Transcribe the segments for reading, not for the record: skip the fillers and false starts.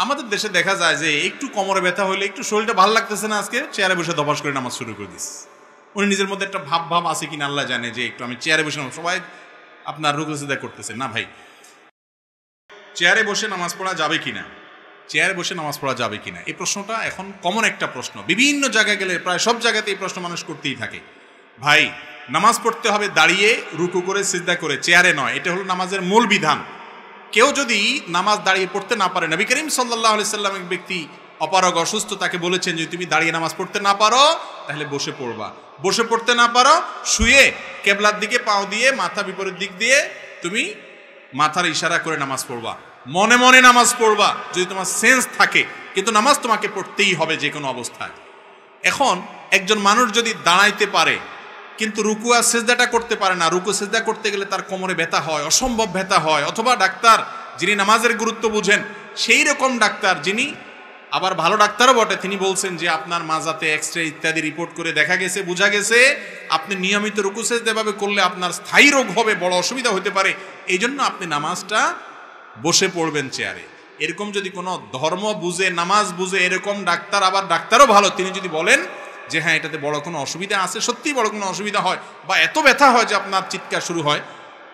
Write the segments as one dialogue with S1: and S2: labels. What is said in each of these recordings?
S1: আমাদের দেশে দেখা যায় যে একটু কোমরে ব্যথা হলে, একটু শরীরটা ভালো লাগতেছে না, আজকে চেয়ারে বসে দফাস করে নামাজ শুরু করে দিস। উনি নিজের মধ্যে একটা ভাব আছে কিনা আল্লাহ জানে, যে একটু আমি চেয়ারে বসে, সবাই আপনার রুকু সিজদা করতেছে না ভাই। চেয়ারে বসে নামাজ পড়া যাবে কিনা, চেয়ারে বসে নামাজ পড়া যাবে কিনা, এই প্রশ্নটা এখন কমন একটা প্রশ্ন। বিভিন্ন জায়গায় গেলে প্রায় সব জায়গাতে এই প্রশ্ন মানুষ করতেই থাকে। ভাই, নামাজ পড়তে হবে দাঁড়িয়ে, রুকু করে সিজদা করে, চেয়ারে নয়। এটা হলো নামাজের মূল বিধান। কেউ যদি নামাজ দাঁড়িয়ে পড়তে না পারে, নবী করিম সাল্লাল্লাহু আলাইহি সাল্লাম এক ব্যক্তি অপারগ অসুস্থ, তাকে বলেছেন যে তুমি দাঁড়িয়ে নামাজ পড়তে না পারো তাহলে বসে পড়বা, বসে পড়তে না পারো শুয়ে কেবলার দিকে পাও দিয়ে, মাথা বিপরীত দিক দিয়ে তুমি মাথার ইশারা করে নামাজ পড়বা, মনে মনে নামাজ পড়বা যদি তোমার সেন্স থাকে, কিন্তু নামাজ তোমাকে পড়তেই হবে যে কোনো অবস্থায়। এখন একজন মানুষ যদি দাঁড়াইতে পারে কিন্তু রুকু আর সেজদাটা করতে পারে না, রুকু সেজদা করতে গেলে তার কোমরে ব্যথা হয়, অসম্ভব ব্যথা হয়, অথবা ডাক্তার যিনি নামাজের গুরুত্ব বুঝেন সেই রকম ডাক্তার, যিনি আবার ভালো ডাক্তারও বটে, তিনি বলছেন যে আপনার মাজাতে এক্সরে ইত্যাদি রিপোর্ট করে দেখা গেছে, বোঝা গেছে আপনি নিয়মিত রুকু সেজদা এভাবে করলে আপনার স্থায়ী রোগ হবে, বড় অসুবিধা হতে পারে, এই জন্য আপনি নামাজটা বসে পড়বেন চেয়ারে। এরকম যদি কোনো ধর্ম বুঝে, নামাজ বুঝে এরকম ডাক্তার, আবার ডাক্তারও ভালো, তিনি যদি বলেন যে হ্যাঁ এটাতে বড় কোনো অসুবিধা আছে, সত্যিই বড় কোনো অসুবিধা হয় বা এত ব্যথা হয় যে আপনার চিৎকার শুরু হয়,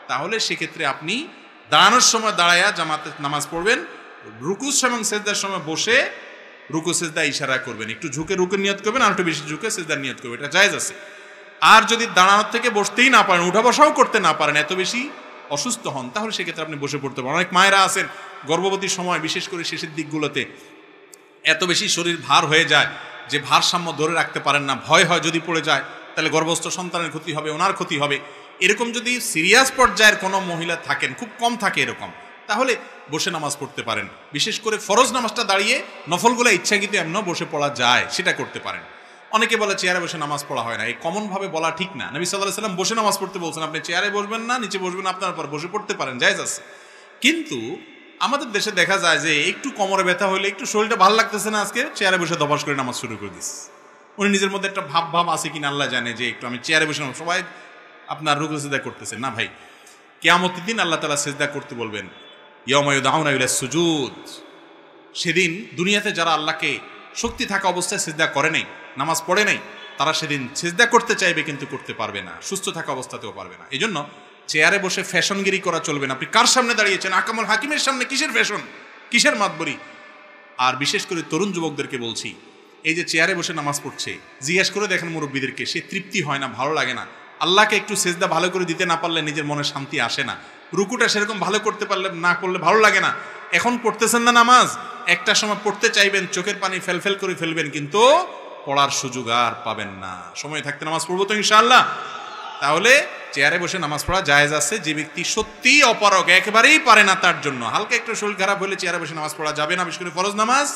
S1: তাহলে সেক্ষেত্রে আপনি দাঁড়ানোর সময় দাঁড়ায়া জামাতে নামাজ পড়বেন, রুকুর এবং সেজদার সময় বসে রুকু সেজদা ইশারা করবেন, একটু ঝুঁকে রুকুর নিয়ত করবেন, আর একটু বেশি ঝুঁকে সেজদার নিয়ত করবেন, এটা জায়েজ আছে। আর যদি দাঁড়ানোর থেকে বসতেই না পারেন, উঠা বসাও করতে না পারেন, এত বেশি অসুস্থ হন, তাহলে সেক্ষেত্রে আপনি বসে পড়তে পারেন। অনেক মায়েরা আছেন গর্ভবতীর সময়, বিশেষ করে শেষের দিকগুলোতে এত বেশি শরীর ভার হয়ে যায় যে ভারসাম্য ধরে রাখতে পারেন না, ভয় হয় যদি পড়ে যায় তাহলে গর্ভস্থ সন্তানের ক্ষতি হবে, ওনার ক্ষতি হবে। এরকম যদি সিরিয়াস পর্যায়ের কোনো মহিলা থাকেন, খুব কম থাকে এরকম, তাহলে বসে নামাজ পড়তে পারেন। বিশেষ করে ফরজ নামাজটা দাঁড়িয়ে, নফলগুলো ইচ্ছাকৃত এমন বসে পড়া যায়, সেটা করতে পারেন। অনেকে বলে চেয়ারে বসে নামাজ পড়া হয় না, এই কমনভাবে বলা ঠিক না। নবী সাল্লাল্লাহু আলাইহি ওয়াসাল্লাম বসে নামাজ পড়তে বলছেন, আপনি চেয়ারে বসবেন না, নিচে বসবেন, আপনার পর বসে পড়তে পারেন, জায়েজ আছে। কিন্তু আমাদের দেশে দেখা যায় যে একটু কোমরে ব্যথা হলে, একটু শরীরটা ভালো লাগতেছে না, আজকে চেয়ারে বসে দফাস করে নামাজ শুরু করে দিস। উনি নিজের মধ্যে একটা ভাব আছে কিনা আল্লাহ জানে, যে একটু আমি চেয়ারে বসে, সবাই আপনার রুকু সিজদা করতেছে না ভাই। কিয়ামতের দিন আল্লাহ তাআলা সিজদা করতে বলবেন, ইয়াউমা ইউদআউনা ইলাস সুজুদ। সেদিন দুনিয়াতে যারা আল্লাহকে শক্তি থাকা অবস্থায় সিজদা করে নাই, নামাজ পড়ে নাই, তারা সেদিন সিজদা করতে চাইবে কিন্তু করতে পারবে না, সুস্থ থাকা অবস্থাতেও পারবে না। এই জন্য চেয়ারে বসে ফ্যাশনগিরি করা চলবে না। আপনি কার সামনে দাঁড়িয়েছেন? আকামুল হাকিমের সামনে, কিসের ফ্যাশন, কিসের মাতবরি? আর বিশেষ করে তরুণ যুবকদেরকে বলছি, এই যে চেয়ারে বসে নামাজ পড়ছে, জিজ্ঞেস করে দেখেন মুরব্বীদেরকে, সে তৃপ্তি হয় না, ভালো লাগে না। আল্লাহকে একটু সেজদা ভালো করে দিতে না পারলে নিজের মনে শান্তি আসে না, রুকুটা সেরকম ভালো করতে পারলে না করলে ভালো লাগে না। এখন পড়তেছেন না নামাজ, একটা সময় পড়তে চাইবেন, চোখের পানি ফেলফেল করে ফেলবেন, কিন্তু পড়ার সুযোগ আর পাবেন না। সময় থাকতে নামাজ পড়বো তো ইনশাআল্লাহ। তাহলে চেয়ারে বসে নামাজ পড়া জায়েজ আছে। যে ব্যক্তি সত্যিই অপারগ, একেবারেই পারে না, তার জন্য হালকা একটু শরীর খারাপ হলে চেয়ারে বসে নামাজ পড়া যাবে না, বিশেষ করে ফরজ নামাজ।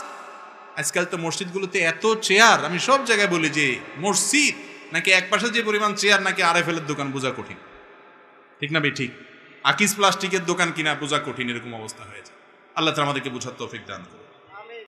S1: আজকাল তো মসজিদগুলোতে এত চেয়ার, আমি সব জায়গায় বলি যে মসজিদ নাকি এক পাশে যে পরিমাণ চেয়ার, নাকি আরএফএল এর দোকান বোঝা কঠিন, ঠিক না? ঠিক আকিস প্লাস্টিকের দোকান কিনা বোঝা কঠিন, এরকম অবস্থা হয়েছে। আল্লাহ তাআলা আমাদেরকে বুঝার তৌফিক দান করুন।